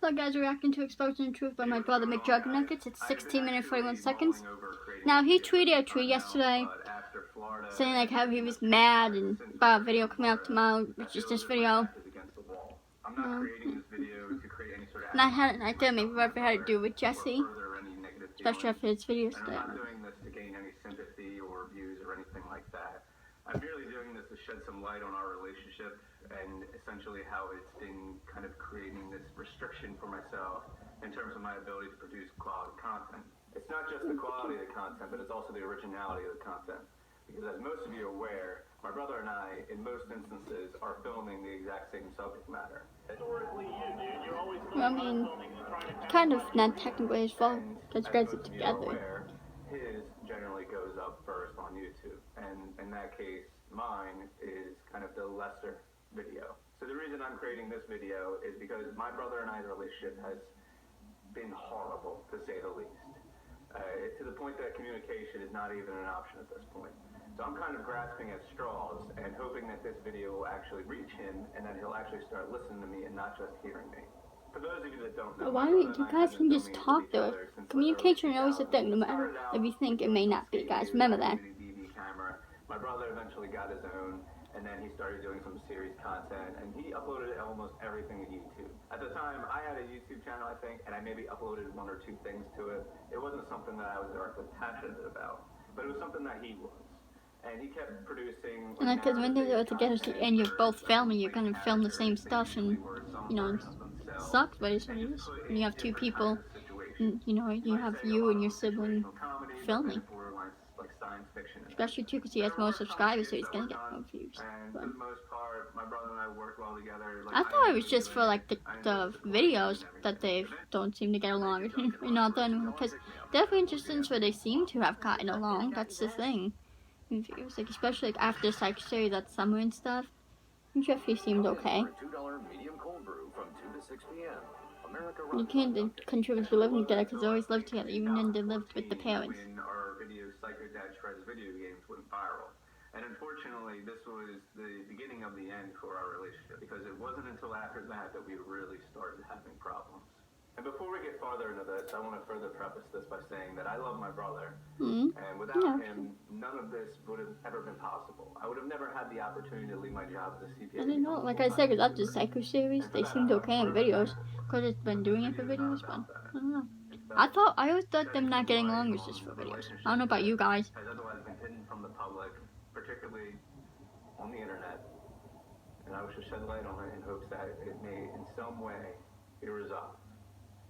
So guys, we're reacting to Exposing the Truth by my brother Mcjuggernuggets. It's 16 minutes 41 seconds. Now he tweeted a tweet yesterday saying like how he was mad and about a video coming out tomorrow, which is this video. And I had an idea maybe what I had to do with Jesse, especially after his videos today. I'm not doing this to gain any sympathy or views or anything like that. I'm merely doing this to shed some light on our relationship and essentially how it's been kind of creating this restriction for myself in terms of my ability to produce quality content. It's not just the quality of the content, but it's also the originality of the content. Because as most of you are aware, my brother and I, in most instances, are filming the exact same subject matter. I mean, kind of not technically his fault, because you guys are together. His generally goes up first on YouTube, and in that case, mine is kind of the lesser video. So the reason I'm creating this video is because my brother and I's relationship has been horrible, to say the least. To the point that communication is not even an option at this point. So I'm kind of grasping at straws and hoping that this video will actually reach him and that he'll actually start listening to me and not just hearing me. For those of you that don't know, why don't you guys can just talk though? Communication is always a thing, no matter if you think it may not be, guys. Remember that. My brother eventually got his own, and then he started doing some series content, and he uploaded almost everything to YouTube. At the time, I had a YouTube channel, I think, and I maybe uploaded 1 or 2 things to it. It wasn't something that I was directly passionate about, but it was something that he was. And he kept producing. And because when they're together and you're both filming, you're gonna film the same stuff, and you know, it sucks, but it's what it is. When you have 2 people, and, you know, you have you and your sibling filming. Especially too, because he has more subscribers, so he's gonna get more views. But I thought it was just for like the videos that they don't seem to get along. You know, because definitely instances where they seem to have gotten along. That's the thing. It was like, especially like after this like series that summer and stuff. And Jeffrey seemed okay. You can't contribute to living together because they always lived together, even when they lived with the parents. And unfortunately, this was the beginning of the end for our relationship, because it wasn't until after that that we really started having problems. And before we get farther into this, I want to further preface this by saying that I love my brother, and without him, none of this would have ever been possible. I would have never had the opportunity to leave my job as a CPA. I don't know, like I said, because after the Psycho series, they seemed okay in videos, because it's been doing it for videos, but I don't know. I always thought them not getting along was just for videos. I don't know about you guys. Has otherwise been hidden from the public, particularly on the internet, and I wish to shed light on it in hopes that it may in some way be resolved.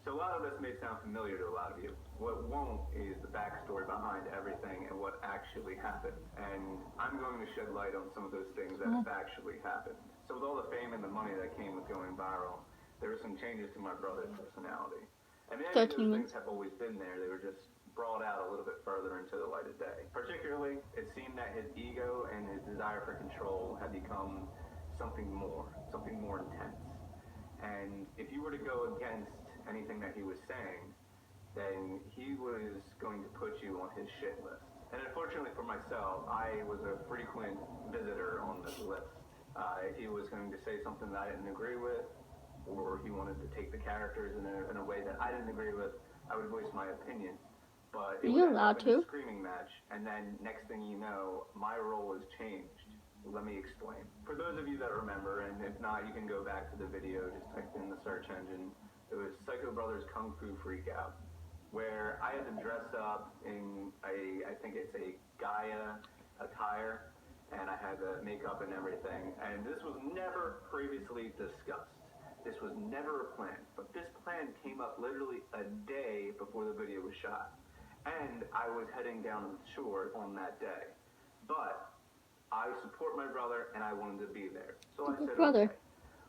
So a lot of this may sound familiar to a lot of you. What won't is the backstory behind everything and what actually happened. And I'm going to shed light on some of those things that have actually happened. So with all the fame and the money that came with going viral, there were some changes to my brother's personality. And many of those things have always been there. They were just brought out a little bit further into the light of day. Particularly, it seemed that his ego and his desire for control had become something more intense. And if you were to go against anything that he was saying, then he was going to put you on his shit list. And unfortunately for myself, I was a frequent visitor on this list. If he was going to say something that I didn't agree with, or he wanted to take the characters in a way that I didn't agree with, I would voice my opinion. But it was a screaming match, and then next thing you know, my role was changed. Let me explain. For those of you that remember, and if not, you can go back to the video, just type in the search engine. It was Psycho Brothers Kung Fu Freakout, where I had to dress up in I think it's a Gaia attire, and I had the makeup and everything. And this was never previously discussed. This was never a plan, but this plan came up literally a day before the video was shot. And I was heading down to the shore on that day. But I support my brother, and I wanted to be there. So I said, okay.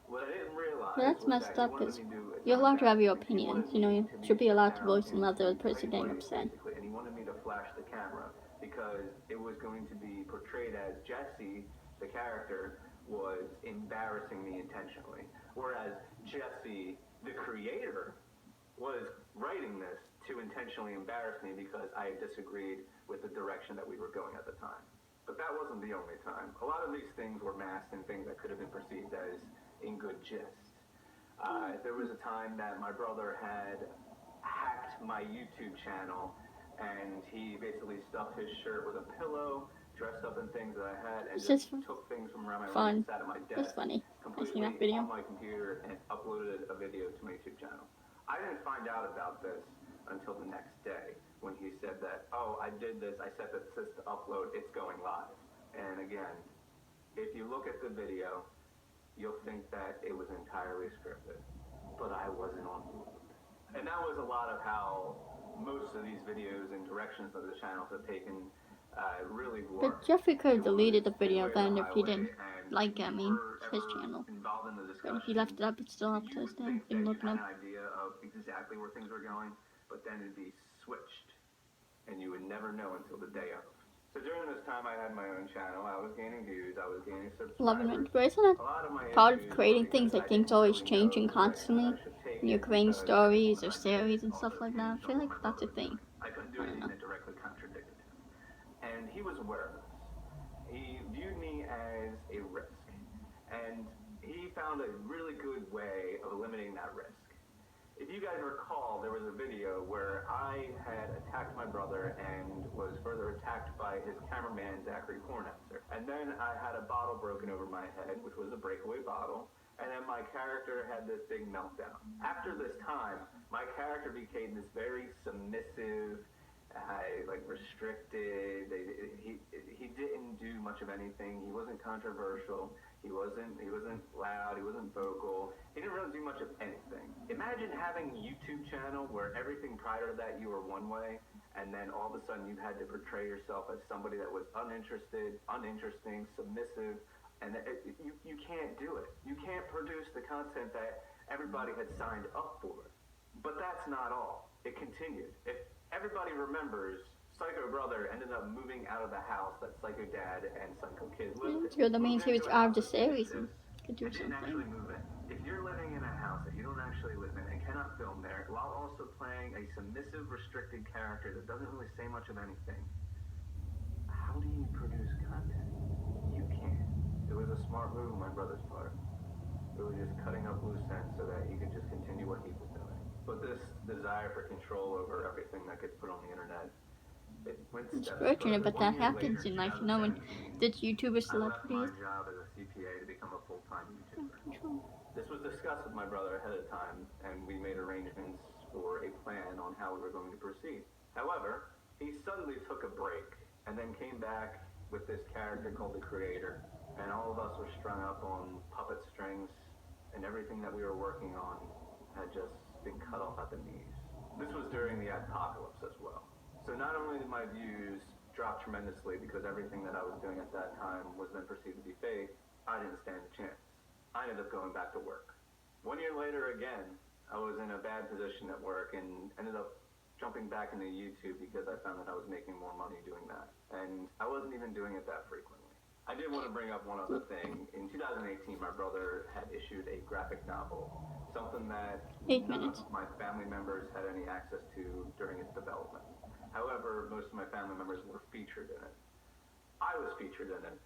What I didn't realize that's messed up, because you're allowed to have your opinions, you know, you should be allowed to voice and let the other person getting upset. And he wanted me to flash the camera, because it was going to be portrayed as Jesse, the character, was embarrassing me intentionally. Whereas Jesse, the creator, was writing this to intentionally embarrass me because I disagreed with the direction that we were going at the time. But that wasn't the only time. A lot of these things were masked and things that could have been perceived as in good gist. There was a time that my brother had hacked my YouTube channel, and he basically stuffed his shirt with a pillow, dressed up in things that I had, and It's just just took things from around my room fun. and sat at my It's desk funny. I seen that completely video. on my computer and uploaded a video to my YouTube channel. I didn't find out about this until the next day when he said that, oh, I did this, I set this to upload, it's going live. And again, if you look at the video, you'll think that it was entirely scripted, but I wasn't on board. And that was a lot of how most of these videos and directions that the channels have taken really work. But Jeffrey could have deleted the video then if he didn't like his channel. But he left it up, it's still up to this day. Been looking up. An idea of exactly where things were going, but then it'd be switched, and you would never know until the day of. So during this time, I had my own channel. I was gaining views. I was gaining subscribers. Loving it. But isn't it part of creating things that things always changing constantly? When you're creating stories or series and stuff like that. I feel like that's a thing. I couldn't do anything that directly contradicted him. And he was aware of this. He viewed me as a risk. And he found a really good way of eliminating that risk. If you guys recall, there was a video where I had attacked my brother and was further attacked by his cameraman, Zachary Cornetzer. And then I had a bottle broken over my head, which was a breakaway bottle. And then my character had this big meltdown. After this time, my character became this very submissive, restricted. He didn't do much of anything. He wasn't controversial. He wasn't loud. He wasn't vocal. He didn't really do much of anything. Imagine having a YouTube channel where everything prior to that you were one way, and then all of a sudden you had to portray yourself as somebody that was uninterested, uninteresting, submissive, and you can't do it. You can't produce the content that everybody had signed up for. But that's not all. It continued. If everybody remembers, Psycho Brother ended up moving out of the house that Psycho Dad and Psycho Kid lived in. Yeah, that means he was out of the series and could do didn't actually something. move in. If you're living in a house that you don't actually live in and cannot film there, while also playing a submissive, restricted character that doesn't really say much of anything, how do you produce content? You can't. It was a smart move on my brother's part. It was just cutting up loose ends so that he could just continue what he was doing. But this desire for control over everything that gets put on the internet, it went It's fortunate, but that happens in life, you know, when there's YouTubers, celebrities. I left my job as a CPA to become a full-time YouTuber. This was discussed with my brother ahead of time, and we made arrangements for a plan on how we were going to proceed. However, he suddenly took a break and then came back with this character called the Creator, and all of us were strung up on puppet strings, and everything that we were working on had just been cut off at the knees. This was during the apocalypse as well. So not only did my views drop tremendously because everything that I was doing at that time was then perceived to be fake, I didn't stand a chance. I ended up going back to work. 1 year later again, I was in a bad position at work and ended up jumping back into YouTube because I found that I was making more money doing that. And I wasn't even doing it that frequently. I did want to bring up one other thing. In 2018, my brother had issued a graphic novel, something that none of my family members had any access to during its development. However, most of my family members were featured in it. I was featured in it.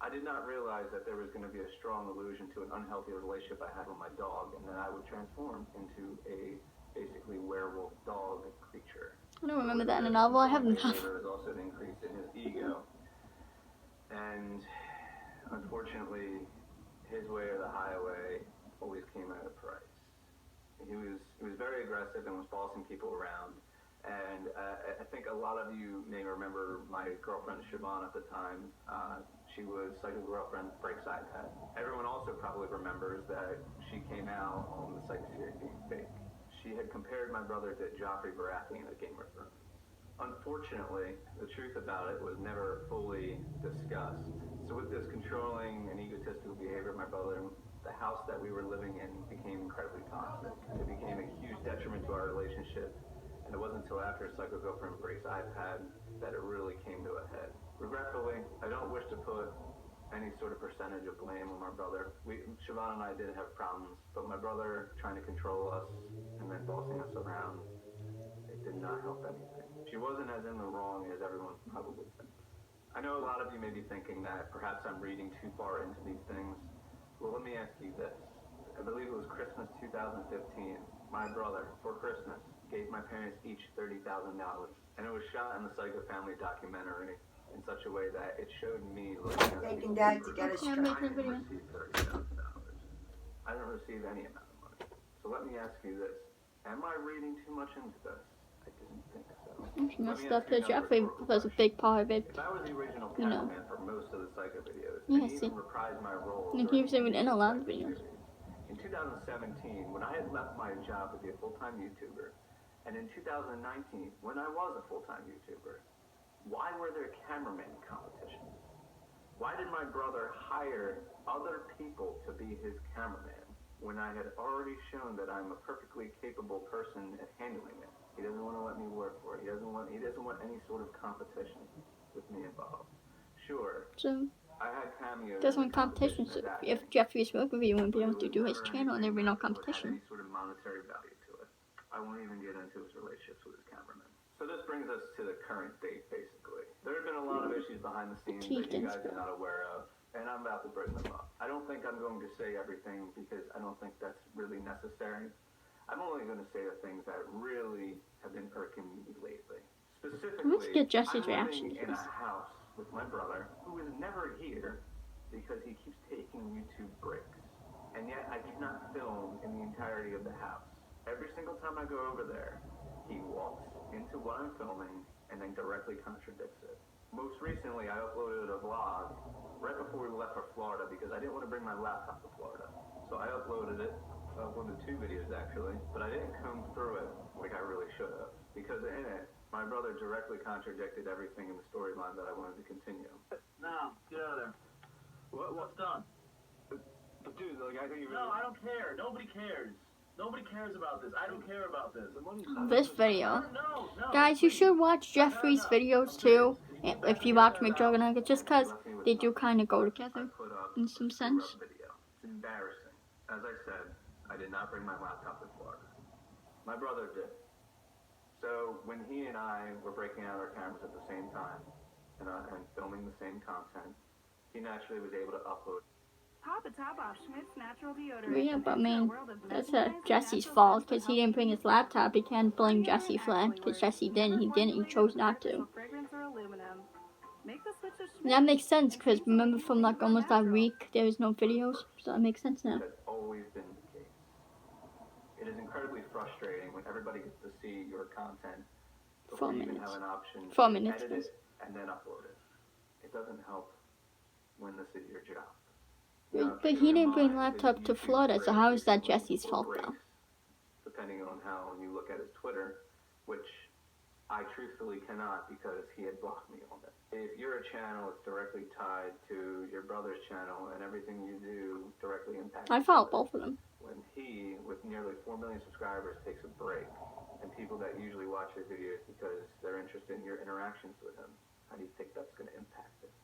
I did not realize that there was going to be a strong allusion to an unhealthy relationship I had with my dog, and that I would transform into a basically werewolf dog creature. I don't remember that in a novel. I haven't. There was also an increase in his ego. And unfortunately, his way or the highway always came at a price. He was very aggressive and was bossing people around. And I think a lot of you may remember my girlfriend Siobhan at the time. She was Psycho Girlfriend Breaks iPad. Everyone also probably remembers that she came out on the Psycho series being fake. She had compared my brother to Joffrey Baratheon of Game of Thrones. Unfortunately, the truth about it was never fully discussed. So with this controlling and egotistical behavior of my brother, the house that we were living in became incredibly toxic. It became a huge detriment to our relationship, and it wasn't until after Psycho Girlfriend Breaks iPad that it really came to a head. Regretfully, I don't wish to put any sort of percentage of blame on my brother. Siobhan and I did have problems, but my brother trying to control us and then bossing us around, it did not help anything. She wasn't as in the wrong as everyone probably thinks. I know a lot of you may be thinking that perhaps I'm reading too far into these things. Well, let me ask you this. I believe it was Christmas 2015. My brother, for Christmas, gave my parents each $30,000. And it was shot in the Psycho Family documentary in such a way that it showed me looking at Taking Dad to get a Yeah, I'm strap. making a video. $30,000. I didn't receive any amount of money. So let me ask you this. Am I reading too much into this? I didn't think so. She messed up because Jeffrey was a big part of it. If I was the original You know. cameraman for most of the Psycho videos, Yeah, and see. even reprised my role And he was even in a lot of videos. in 2017, when I had left my job to be a full-time YouTuber, and in 2019, when I was a full-time YouTuber, why were there cameraman competitions? Why did my brother hire other people to be his cameraman when I had already shown that I'm a perfectly capable person at handling it? He doesn't want to let me work for it. He doesn't want any sort of competition with me involved. Sure, So I had cameos. there's no competition. So if Jeffrey's working with you, wouldn't be able to do his channel, and there'd be no competition. Any sort of monetary value to it. I won't even get into his relationships with his cameraman. So this brings us to the current date, basically. There have been a lot of issues behind the scenes that you guys are not aware of, and I'm about to bring them up. I don't think I'm going to say everything because I don't think that's really necessary. I'm only going to say the things that really have been irking me lately. Specifically, Let's get Jesse's I'm reaction living to in this. a house with my brother who is never here because he keeps taking YouTube breaks. And yet I cannot film in the entirety of the house. Every single time I go over there, he walks into what I'm filming and then directly contradicts it. Most recently, I uploaded a vlog right before we left for Florida because I didn't want to bring my laptop to Florida. So I uploaded it. I uploaded 2 videos actually, but I didn't comb through it like I really should have. Because in it, my brother directly contradicted everything in the storyline that I wanted to continue. No, get out of there. What's done? But dude, like I think you really... No, I don't care. Nobody cares. Nobody cares about this. I don't care about this. This video. No. Guys, you should watch Jeffrey's videos too, if you watch Mcjuggernuggets, just because they do kind of go together in some sense. It's embarrassing. As I said, I did not bring my laptop to Florida. My brother did. So when he and I were breaking out our cameras at the same time and filming the same content, he naturally was able to upload. Pop a top off Schmidt's natural deodorant. Yeah, but I mean, that's Jesse's fault, because he didn't bring his laptop. He can't blame Jesse for that, because Jesse didn't. He didn't. He chose not to. And that makes sense, because remember from like almost that week, there was no videos, so that makes sense now. That's always been the case. It is incredibly frustrating when everybody gets to see your content before 4 you even minutes. have an option 4 to minutes, edit please. it and then upload it. It doesn't help when this is your job. But he didn't bring laptop to Florida, so how is that Jesse's fault though? Depending on how you look at his Twitter, which I truthfully cannot because he had blocked me on it. If you're a channel, it's directly tied to your brother's channel, and everything you do directly impacts. I follow both of them. When he, with nearly 4 million subscribers, takes a break, and people that usually watch his videos because they're interested in your interactions with him, how do you think that's going to impact it?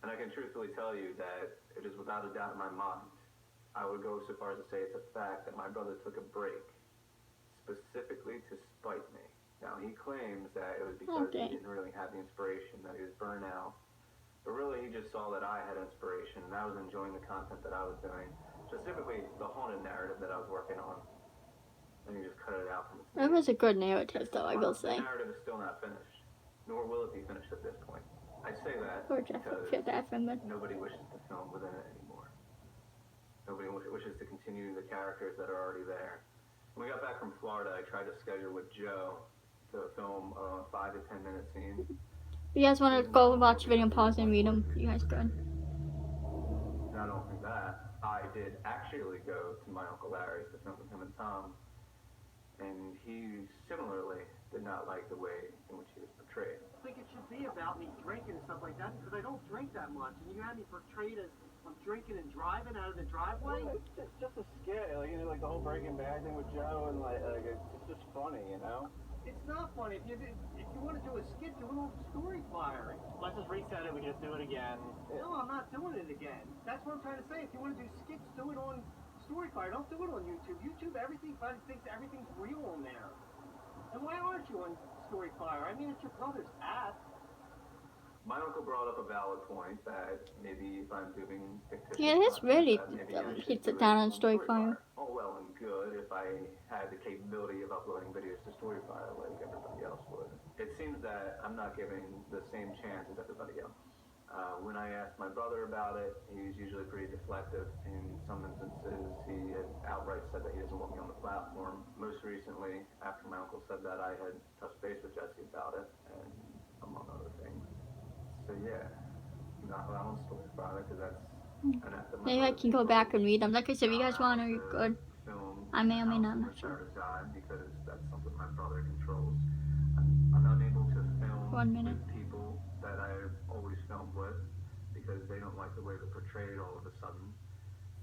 And I can truthfully tell you that it is without a doubt in my mind. I would go so far as to say it's a fact that my brother took a break specifically to spite me. Now, he claims that it was because he didn't really have the inspiration, that he was burnt out. But really, he just saw that I had inspiration, and I was enjoying the content that I was doing, specifically the haunted narrative that I was working on. And he just cut it out from its That was a good narrative, though, I will say. The narrative is still not finished, nor will it be finished at this point. I say that Poor Jeff, I feel bad for him, but nobody wishes to film within it anymore. Nobody wishes to continue the characters that are already there. When we got back from Florida, I tried to schedule with Joe to film a 5 to 10 minute scene. if you guys want to go watch the video and pause and read them, you guys can. Not only that, I did actually go to my Uncle Larry's to film with him and Tom, and he similarly did not like the way in which he was portrayed. I think it should be about me drinking and stuff like that because I don't drink that much, and you had me portrayed as I'm drinking and driving out of the driveway. Well, it's just a skit, like the whole Breaking Bad thing with Joe, and it's just funny, you know. It's not funny. If you want to do a skit, do it on Storyfire. Let's just reset it. We just do it again. No, I'm not doing it again. That's what I'm trying to say. If you want to do skits, do it on Storyfire. Don't do it on YouTube. YouTube, everything thinks everything's real on there. And why aren't you on Storyfire? I mean, it's your brother's app. My uncle brought up a valid point that maybe if I'm doing fictitious Yeah, it's really content, that maybe I should hits do it down on Storyfire. Storyfire. all well and good if I had the capability of uploading videos to Storyfire like everybody else would. It seems that I'm not giving the same chance as everybody else. When I asked my brother about it, he's usually pretty deflective. In some instances, he had outright said that he doesn't want me on the platform. Most recently, after my uncle said that, I had touched base with Jesse about it, and among other things. So yeah, not on Storyfire because that's an act that my Maybe I can go back and read them. Like I said, if you guys want to read good, I may or may not, I'm not sure. Because that's something my brother controls. I'm unable to film 1 minute. with people that I've always filmed with because they don't like the way they're portrayed all of a sudden.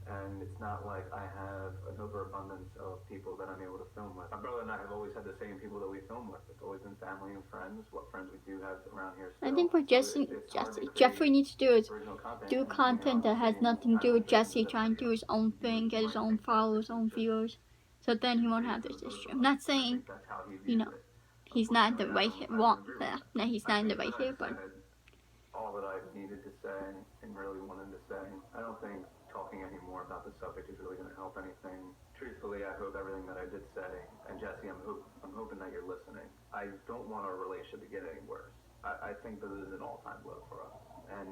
And it's not like I have an overabundance of people that I'm able to film with. My brother and I have always had the same people that we film with. It's always been family and friends. What friends we do have around here still. I think what Jeffrey needs to do is do content that has nothing to do with Jesse, trying to do his own thing, get his own followers, own viewers. So then he won't have this issue. I'm not saying, you know, he's not in the right here. No, he's not in the right here, but all that I've needed to say and really wanted to say. I don't think talking anymore about the subject is really going to help anything. Truthfully, I hope everything that I did say, and Jesse, I'm hoping that you're listening. I don't want our relationship to get any worse. I think this is an all-time low for us, and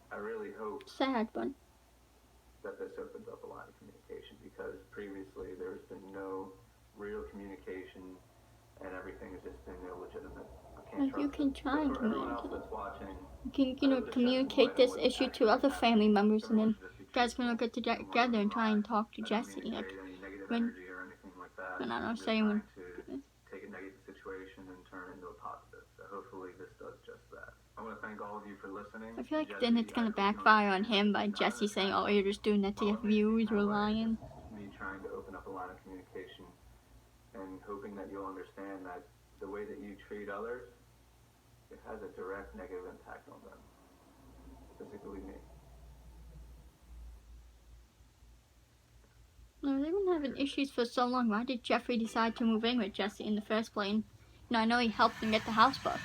I really hope sad, but that this opens up a line of communication because previously there's been no real communication, and everything has just been illegitimate. you can try and communicate. You can, you know, communicate this issue to other family members, and then you guys can get together and try and talk to Jesse. Like when I don't know, say when take a negative situation and turn it into a positive. So hopefully this does just that. I want to thank all of you for listening. I feel like then it's gonna backfire on him by Jesse saying, "Oh, you're just doing that to get views, you're lying." Me trying to open up a line of communication and hoping that you'll understand that the way that you treat others, it has a direct negative impact on them, specifically me. No, they've been having issues for so long. Why did Jeffrey decide to move in with Jesse in the first place? You know, I know he helped him get the house booked.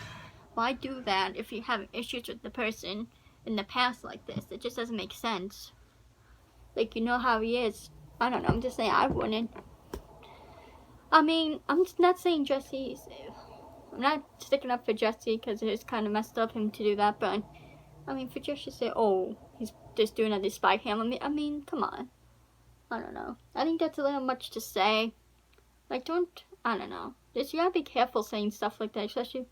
Why do that if you're having issues with the person in the past like this? It just doesn't make sense. Like, you know how he is. I don't know, I'm just saying I wouldn't. I mean, I'm just not saying Jesse's... I'm not sticking up for Jesse because it's kind of messed up him to do that, but I mean, for Jesse to say, oh, he's just doing a spy cam, I mean, come on. I don't know. I think that's a little much to say. Like, I don't know. Just, you gotta be careful saying stuff like that, especially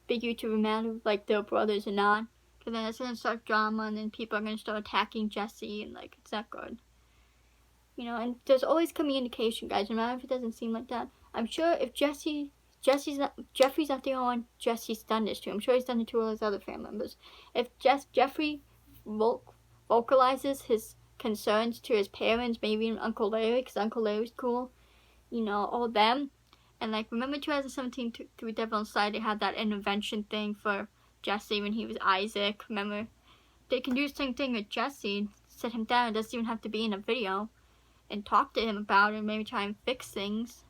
big YouTuber matter like their brothers and not. Because then it's gonna start drama, and then people are gonna start attacking Jesse, and like, it's not good. You know, and there's always communication, guys, no matter if it doesn't seem like that. I'm sure if Jeffrey's not the only one Jesse's done this to. I'm sure he's done it to all his other family members. If Jeffrey vocalizes his concerns to his parents, maybe even Uncle Larry, because Uncle Larry's cool, you know, all them. And like, remember 2017 through Devil Inside, they had that intervention thing for Jesse when he was Isaac. Remember, they can do the same thing with Jesse, sit him down. It doesn't even have to be in a video, and talk to him about it, and maybe try and fix things.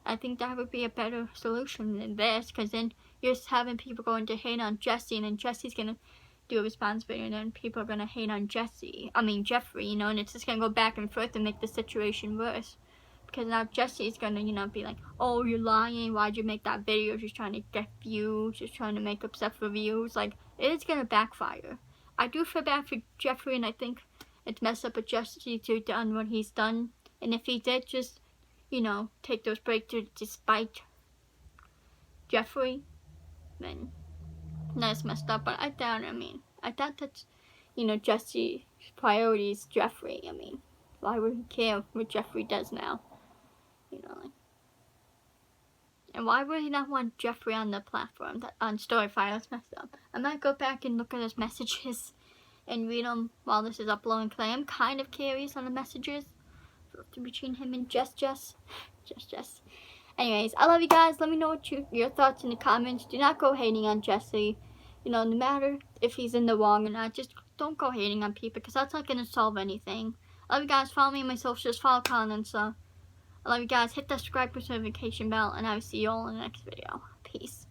I think that would be a better solution than this, because then you're just having people going to hate on Jesse, and then Jesse's gonna do a response video, and then people are gonna hate on Jeffrey, you know, and it's just gonna go back and forth and make the situation worse. Because now Jesse's gonna, you know, be like, oh, you're lying, why'd you make that video, just trying to get views, just trying to make up stuff for views. Like, it is gonna backfire. I do feel bad for Jeffrey, and I think it's messed up with Jesse to have done what he's done. And if he did just, you know, take those breaks to spite Jeffrey, then that's messed up. But I doubt that's, you know, Jesse's priority is Jeffrey. I mean, why would he care what Jeffrey does now? You know, like, and why would he not want Jeffrey on the platform, on Storyfire? That's messed up. I might go back and look at his messages and read them while this is uploading, because I am kind of curious on the messages between him and Jess. Anyways, I love you guys. Let me know what your thoughts in the comments. Do not go hating on Jesse. You know, no matter if he's in the wrong or not, just don't go hating on people, because that's not going to solve anything. I love you guys. Follow me on my socials. Follow Colin. So I love you guys. Hit that subscribe notification bell, and I will see you all in the next video. Peace.